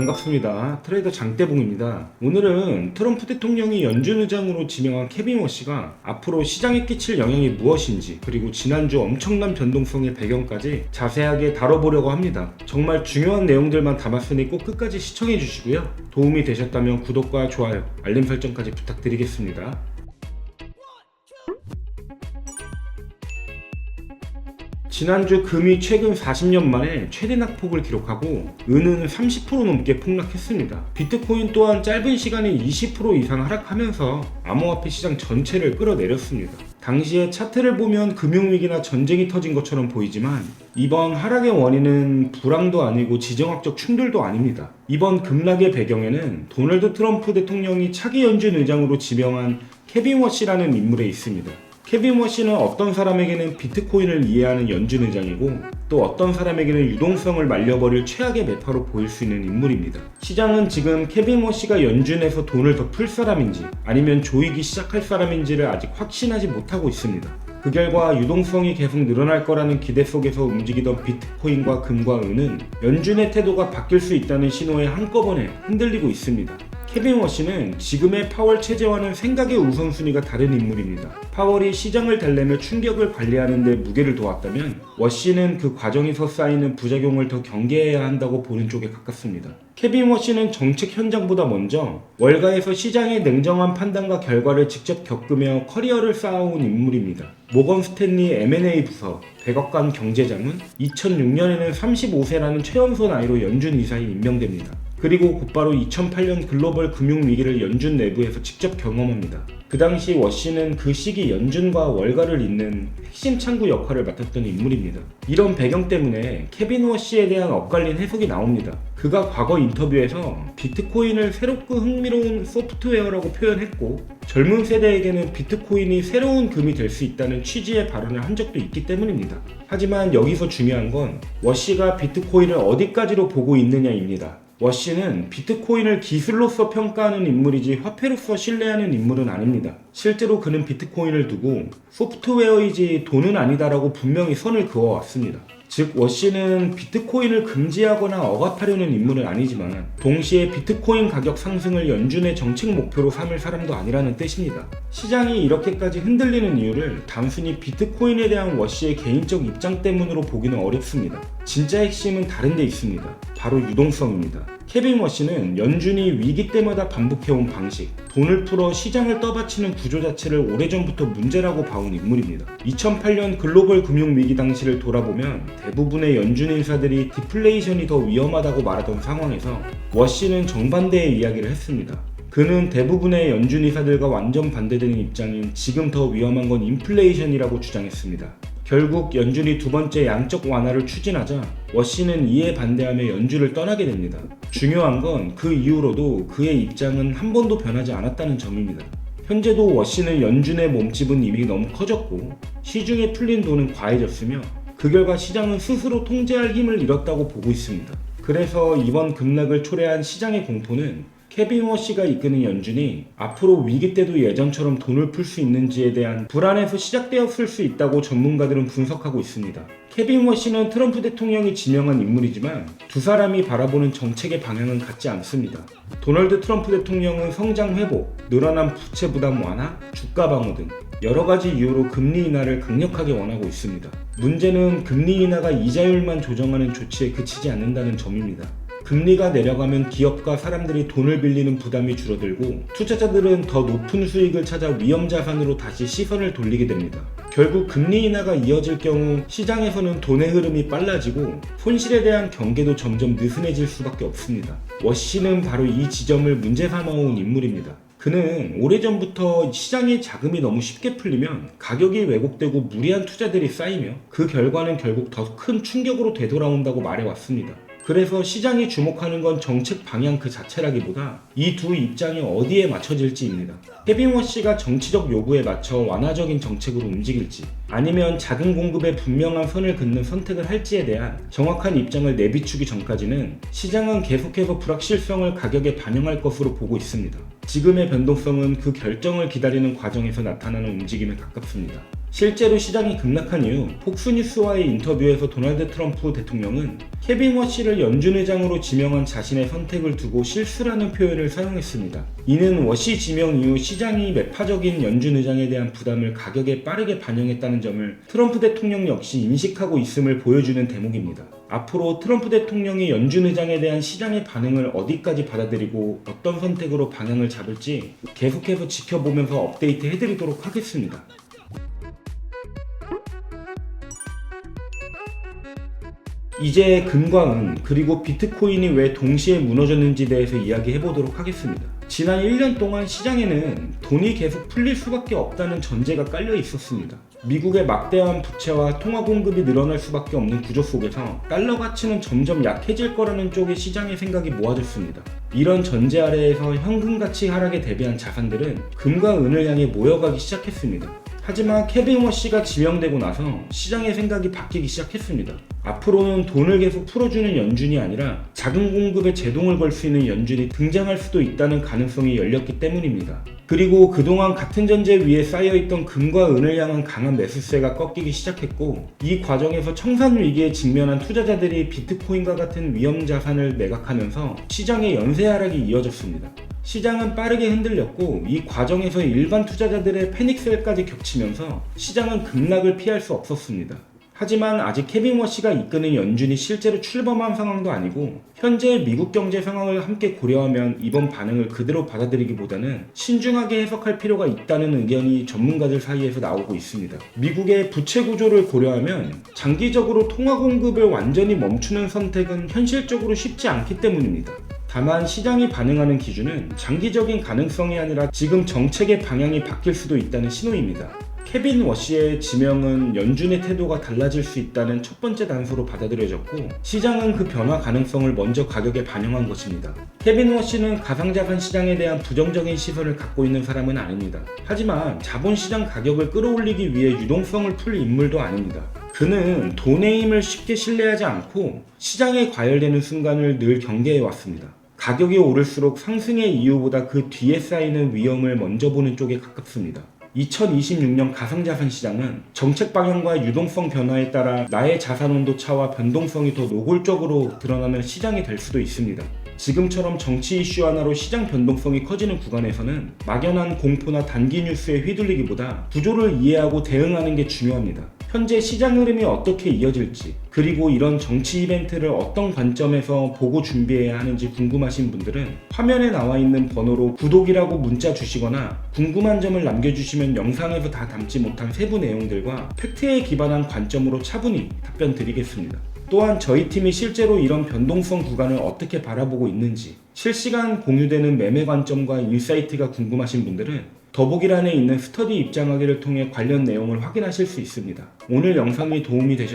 반갑습니다. 트레이더 장대봉입니다. 오늘은 트럼프 대통령이 연준 의장으로 지명한 케빈 워시가 앞으로 시장에 끼칠 영향이 무엇인지, 그리고 지난주 엄청난 변동성의 배경까지 자세하게 다뤄보려고 합니다. 정말 중요한 내용들만 담았으니 꼭 끝까지 시청해 주시고요. 도움이 되셨다면 구독과 좋아요, 알림 설정까지 부탁드리겠습니다. 지난주 금이 최근 40년 만에 최대 낙폭을 기록하고 은은 30% 넘게 폭락했습니다. 비트코인 또한 짧은 시간에 20% 이상 하락하면서 암호화폐 시장 전체를 끌어내렸습니다. 당시의 차트를 보면 금융위기나 전쟁이 터진 것처럼 보이지만 이번 하락의 원인은 불황도 아니고 지정학적 충돌도 아닙니다. 이번 급락의 배경에는 도널드 트럼프 대통령이 차기 연준 의장으로 지명한 케빈 워시라는 인물에 있습니다. 케빈 워시는 어떤 사람에게는 비트코인을 이해하는 연준 의장이고 또 어떤 사람에게는 유동성을 말려버릴 최악의 매파로 보일 수 있는 인물입니다. 시장은 지금 케빈 워시가 연준에서 돈을 더 풀 사람인지 아니면 조이기 시작할 사람인지를 아직 확신하지 못하고 있습니다. 그 결과 유동성이 계속 늘어날 거라는 기대 속에서 움직이던 비트코인과 금과 은은 연준의 태도가 바뀔 수 있다는 신호에 한꺼번에 흔들리고 있습니다. 케빈 워시는 지금의 파월 체제와는 생각의 우선순위가 다른 인물입니다. 파월이 시장을 달래며 충격을 관리하는 데 무게를 두었다면 워시는 그 과정에서 쌓이는 부작용을 더 경계해야 한다고 보는 쪽에 가깝습니다. 케빈 워시는 정책 현장보다 먼저 월가에서 시장의 냉정한 판단과 결과를 직접 겪으며 커리어를 쌓아온 인물입니다. 모건 스탠리 M&A 부서 백악관 경제장은 2006년에는 35세라는 최연소 나이로 연준 이사에 임명됩니다. 그리고 곧바로 2008년 글로벌 금융위기를 연준 내부에서 직접 경험합니다. 그 당시 워시는 그 시기 연준과 월가를 잇는 핵심 창구 역할을 맡았던 인물입니다. 이런 배경 때문에 케빈 워시에 대한 엇갈린 해석이 나옵니다. 그가 과거 인터뷰에서 비트코인을 새롭고 흥미로운 소프트웨어라고 표현했고 젊은 세대에게는 비트코인이 새로운 금이 될 수 있다는 취지의 발언을 한 적도 있기 때문입니다. 하지만 여기서 중요한 건 워시가 비트코인을 어디까지로 보고 있느냐입니다. 워시는 비트코인을 기술로서 평가하는 인물이지 화폐로서 신뢰하는 인물은 아닙니다. 실제로 그는 비트코인을 두고 소프트웨어이지 돈은 아니다라고 분명히 선을 그어왔습니다. 즉 워시는 비트코인을 금지하거나 억압하려는 인물은 아니지만 동시에 비트코인 가격 상승을 연준의 정책 목표로 삼을 사람도 아니라는 뜻입니다. 시장이 이렇게까지 흔들리는 이유를 단순히 비트코인에 대한 워시의 개인적 입장 때문으로 보기는 어렵습니다. 진짜 핵심은 다른 데 있습니다. 바로 유동성입니다. 케빈 워시는 연준이 위기 때마다 반복해온 방식, 돈을 풀어 시장을 떠받치는 구조 자체를 오래전부터 문제라고 봐온 인물입니다. 2008년 글로벌 금융위기 당시를 돌아보면 대부분의 연준 인사들이 디플레이션이 더 위험하다고 말하던 상황에서 워시는 정반대의 이야기를 했습니다. 그는 대부분의 연준 이사들과 완전 반대되는 입장인 지금 더 위험한 건 인플레이션이라고 주장했습니다. 결국 연준이 두 번째 양적 완화를 추진하자 워시는 이에 반대하며 연준을 떠나게 됩니다. 중요한 건 그 이후로도 그의 입장은 한 번도 변하지 않았다는 점입니다. 현재도 워시는 연준의 몸집은 이미 너무 커졌고 시중에 풀린 돈은 과해졌으며 그 결과 시장은 스스로 통제할 힘을 잃었다고 보고 있습니다. 그래서 이번 급락을 초래한 시장의 공포는 케빈 워시가 이끄는 연준이 앞으로 위기 때도 예전처럼 돈을 풀 수 있는지에 대한 불안에서 시작되었을 수 있다고 전문가들은 분석하고 있습니다. 케빈 워시는 트럼프 대통령이 지명한 인물이지만 두 사람이 바라보는 정책의 방향은 같지 않습니다. 도널드 트럼프 대통령은 성장 회복, 늘어난 부채 부담 완화, 주가 방어 등 여러 가지 이유로 금리 인하를 강력하게 원하고 있습니다. 문제는 금리 인하가 이자율만 조정하는 조치에 그치지 않는다는 점입니다. 금리가 내려가면 기업과 사람들이 돈을 빌리는 부담이 줄어들고 투자자들은 더 높은 수익을 찾아 위험자산으로 다시 시선을 돌리게 됩니다. 결국 금리 인하가 이어질 경우 시장에서는 돈의 흐름이 빨라지고 손실에 대한 경계도 점점 느슨해질 수밖에 없습니다. 워시는 바로 이 지점을 문제 삼아온 인물입니다. 그는 오래전부터 시장의 자금이 너무 쉽게 풀리면 가격이 왜곡되고 무리한 투자들이 쌓이며 그 결과는 결국 더 큰 충격으로 되돌아온다고 말해왔습니다. 그래서 시장이 주목하는 건 정책 방향 그 자체라기보다 이 두 입장이 어디에 맞춰질지입니다. 케빈 워시가 정치적 요구에 맞춰 완화적인 정책으로 움직일지 아니면 자금 공급에 분명한 선을 긋는 선택을 할지에 대한 정확한 입장을 내비추기 전까지는 시장은 계속해서 불확실성을 가격에 반영할 것으로 보고 있습니다. 지금의 변동성은 그 결정을 기다리는 과정에서 나타나는 움직임에 가깝습니다. 실제로 시장이 급락한 이후 폭스뉴스와의 인터뷰에서 도널드 트럼프 대통령은 케빈 워시를 연준 의장으로 지명한 자신의 선택을 두고 실수라는 표현을 사용했습니다. 이는 워시 지명 이후 시장이 매파적인 연준 의장에 대한 부담을 가격에 빠르게 반영했다는 점을 트럼프 대통령 역시 인식하고 있음을 보여주는 대목입니다. 앞으로 트럼프 대통령이 연준 의장에 대한 시장의 반응을 어디까지 받아들이고 어떤 선택으로 방향을 잡을지 계속해서 지켜보면서 업데이트 해드리도록 하겠습니다. 이제 금과 은 그리고 비트코인이 왜 동시에 무너졌는지에 대해서 이야기해보도록 하겠습니다. 지난 1년 동안 시장에는 돈이 계속 풀릴 수밖에 없다는 전제가 깔려 있었습니다. 미국의 막대한 부채와 통화 공급이 늘어날 수밖에 없는 구조 속에서 달러 가치는 점점 약해질 거라는 쪽의 시장의 생각이 모아졌습니다. 이런 전제 아래에서 현금 가치 하락에 대비한 자산들은 금과 은을 향해 모여가기 시작했습니다. 하지만 케빈 워시가 지명되고 나서 시장의 생각이 바뀌기 시작했습니다. 앞으로는 돈을 계속 풀어주는 연준이 아니라 자금 공급에 제동을 걸 수 있는 연준이 등장할 수도 있다는 가능성이 열렸기 때문입니다. 그리고 그동안 같은 전제 위에 쌓여있던 금과 은을 향한 강한 매수세가 꺾이기 시작했고, 이 과정에서 청산 위기에 직면한 투자자들이 비트코인과 같은 위험 자산을 매각하면서 시장의 연쇄 하락이 이어졌습니다. 시장은 빠르게 흔들렸고, 이 과정에서 일반 투자자들의 패닉셀까지 겹치면서 시장은 급락을 피할 수 없었습니다. 하지만 아직 케빈 워시가 이끄는 연준이 실제로 출범한 상황도 아니고, 현재 미국 경제 상황을 함께 고려하면 이번 반응을 그대로 받아들이기보다는 신중하게 해석할 필요가 있다는 의견이 전문가들 사이에서 나오고 있습니다. 미국의 부채 구조를 고려하면 장기적으로 통화 공급을 완전히 멈추는 선택은 현실적으로 쉽지 않기 때문입니다. 다만 시장이 반응하는 기준은 장기적인 가능성이 아니라 지금 정책의 방향이 바뀔 수도 있다는 신호입니다. 케빈 워시의 지명은 연준의 태도가 달라질 수 있다는 첫 번째 단서로 받아들여졌고, 시장은 그 변화 가능성을 먼저 가격에 반영한 것입니다. 케빈 워시는 가상자산 시장에 대한 부정적인 시선을 갖고 있는 사람은 아닙니다. 하지만 자본시장 가격을 끌어올리기 위해 유동성을 풀 인물도 아닙니다. 그는 돈의 힘을 쉽게 신뢰하지 않고 시장에 과열되는 순간을 늘 경계해왔습니다. 가격이 오를수록 상승의 이유보다 그 뒤에 쌓이는 위험을 먼저 보는 쪽에 가깝습니다. 2026년 가상자산 시장은 정책 방향과 유동성 변화에 따라 나의 자산 온도 차와 변동성이 더 노골적으로 드러나는 시장이 될 수도 있습니다. 지금처럼 정치 이슈 하나로 시장 변동성이 커지는 구간에서는 막연한 공포나 단기 뉴스에 휘둘리기보다 구조를 이해하고 대응하는 게 중요합니다. 현재 시장 흐름이 어떻게 이어질지, 그리고 이런 정치 이벤트를 어떤 관점에서 보고 준비해야 하는지 궁금하신 분들은 화면에 나와 있는 번호로 구독이라고 문자 주시거나 궁금한 점을 남겨주시면 영상에서 다 담지 못한 세부 내용들과 팩트에 기반한 관점으로 차분히 답변 드리겠습니다. 또한 저희 팀이 실제로 이런 변동성 구간을 어떻게 바라보고 있는지, 실시간 공유되는 매매 관점과 인사이트가 궁금하신 분들은 더보기란에 있는 스터디 입장하기를 통해 관련 내용을 확인하실 수 있습니다. 오늘 영상이 도움이 되셨다면